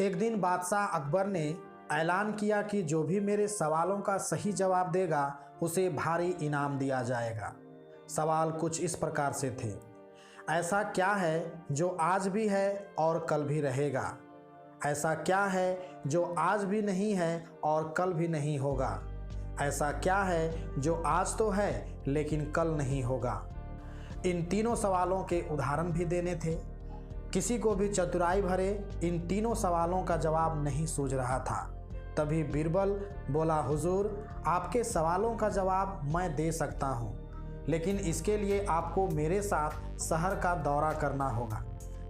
एक दिन बादशाह अकबर ने ऐलान किया कि जो भी मेरे सवालों का सही जवाब देगा उसे भारी इनाम दिया जाएगा। सवाल कुछ इस प्रकार से थे। ऐसा क्या है जो आज भी है और कल भी रहेगा? ऐसा क्या है जो आज भी नहीं है और कल भी नहीं होगा? ऐसा क्या है जो आज तो है लेकिन कल नहीं होगा? इन तीनों सवालों के उदाहरण भी देने थे। किसी को भी चतुराई भरे इन तीनों सवालों का जवाब नहीं सूझ रहा था। तभी बीरबल बोला, हुजूर, आपके सवालों का जवाब मैं दे सकता हूँ, लेकिन इसके लिए आपको मेरे साथ शहर का दौरा करना होगा,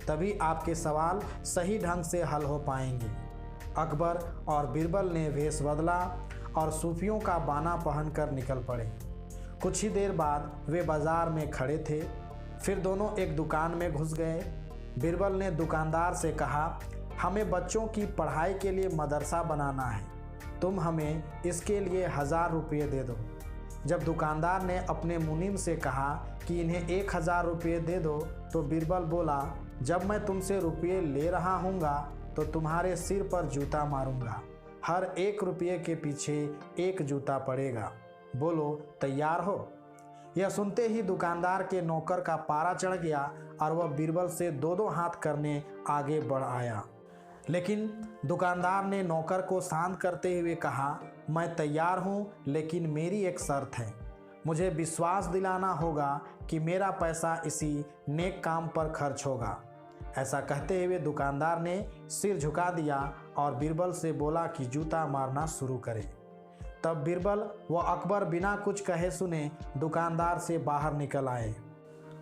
तभी आपके सवाल सही ढंग से हल हो पाएंगे। अकबर और बीरबल ने वेश बदला और सूफियों का बाना पहनकर निकल पड़े। कुछ ही देर बाद वे बाजार में खड़े थे। फिर दोनों एक दुकान में घुस गए। बीरबल ने दुकानदार से कहा, हमें बच्चों की पढ़ाई के लिए मदरसा बनाना है, तुम हमें इसके लिए 1000 रुपये दे दो। जब दुकानदार ने अपने मुनीम से कहा कि इन्हें 1000 रुपये दे दो, तो बीरबल बोला, जब मैं तुमसे रुपये ले रहा हूँगा तो तुम्हारे सिर पर जूता मारूंगा। हर 1 रुपये के पीछे 1 जूता पड़ेगा। बोलो, तैयार हो? यह सुनते ही दुकानदार के नौकर का पारा चढ़ गया और वह बीरबल से 2-2 हाथ करने आगे बढ़ आया। लेकिन दुकानदार ने नौकर को शांत करते हुए कहा, मैं तैयार हूँ, लेकिन मेरी एक शर्त है। मुझे विश्वास दिलाना होगा कि मेरा पैसा इसी नेक काम पर खर्च होगा। ऐसा कहते हुए दुकानदार ने सिर झुका दिया और बीरबल से बोला कि जूता मारना शुरू करे। तब बीरबल व अकबर बिना कुछ कहे सुने दुकानदार से बाहर निकल आए।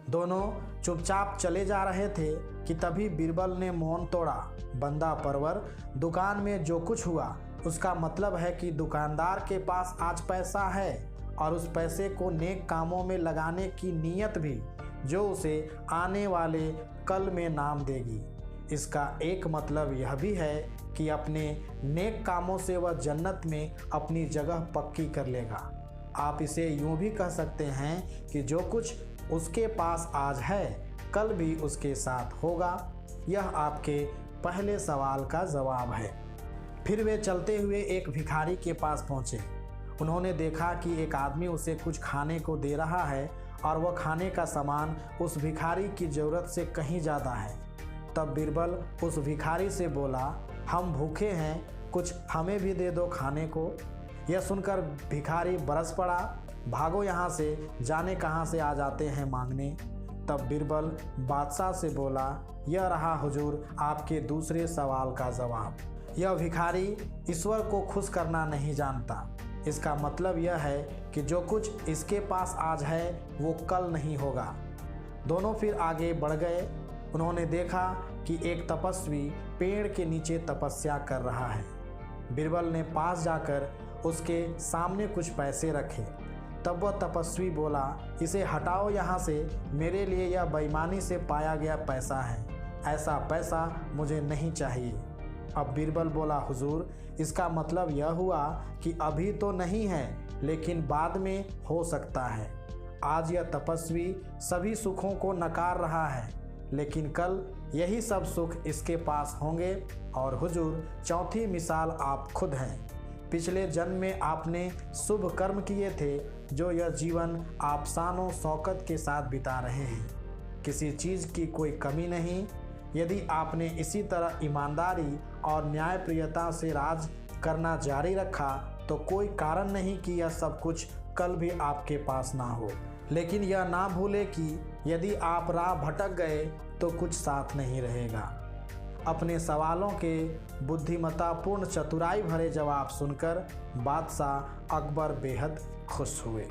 दोनों चुपचाप चले जा रहे थे कि तभी बीरबल ने मौन तोड़ा। बंदा परवर, दुकान में जो कुछ हुआ उसका मतलब है कि दुकानदार के पास आज पैसा है और उस पैसे को नेक कामों में लगाने की नीयत भी, जो उसे आने वाले कल में नाम देगी। इसका एक मतलब यह भी है कि अपने नेक कामों से वह जन्नत में अपनी जगह पक्की कर लेगा। आप इसे यूं भी कह सकते हैं कि जो कुछ उसके पास आज है, कल भी उसके साथ होगा। यह आपके पहले सवाल का जवाब है। फिर वे चलते हुए एक भिखारी के पास पहुंचे। उन्होंने देखा कि एक आदमी उसे कुछ खाने को दे रहा है और वह खाने का सामान उस भिखारी की ज़रूरत से कहीं ज़्यादा है। तब बीरबल उस भिखारी से बोला, हम भूखे हैं, कुछ हमें भी दे दो खाने को। यह सुनकर भिखारी बरस पड़ा, भागो यहाँ से, जाने कहाँ से आ जाते हैं मांगने। तब बीरबल बादशाह से बोला, यह रहा हुजूर आपके दूसरे सवाल का जवाब। यह भिखारी ईश्वर को खुश करना नहीं जानता। इसका मतलब यह है कि जो कुछ इसके पास आज है वो कल नहीं होगा। दोनों फिर आगे बढ़ गए। उन्होंने देखा कि एक तपस्वी पेड़ के नीचे तपस्या कर रहा है। बीरबल ने पास जाकर उसके सामने कुछ पैसे रखे। तब वह तपस्वी बोला, इसे हटाओ यहाँ से, मेरे लिए यह बेईमानी से पाया गया पैसा है, ऐसा पैसा मुझे नहीं चाहिए। अब बीरबल बोला, हुजूर, इसका मतलब यह हुआ कि अभी तो नहीं है, लेकिन बाद में हो सकता है। आज यह तपस्वी सभी सुखों को नकार रहा है, लेकिन कल यही सब सुख इसके पास होंगे। और हुजूर, चौथी मिसाल आप खुद हैं। पिछले जन्म में आपने शुभ कर्म किए थे, जो यह जीवन आप शानो शौकत के साथ बिता रहे हैं। किसी चीज़ की कोई कमी नहीं। यदि आपने इसी तरह ईमानदारी और न्यायप्रियता से राज करना जारी रखा तो कोई कारण नहीं कि यह सब कुछ कल भी आपके पास ना हो। लेकिन यह ना भूले कि यदि आप राह भटक गए तो कुछ साथ नहीं रहेगा। अपने सवालों के बुद्धिमत्तापूर्ण चतुराई भरे जवाब सुनकर बादशाह अकबर बेहद खुश हुए।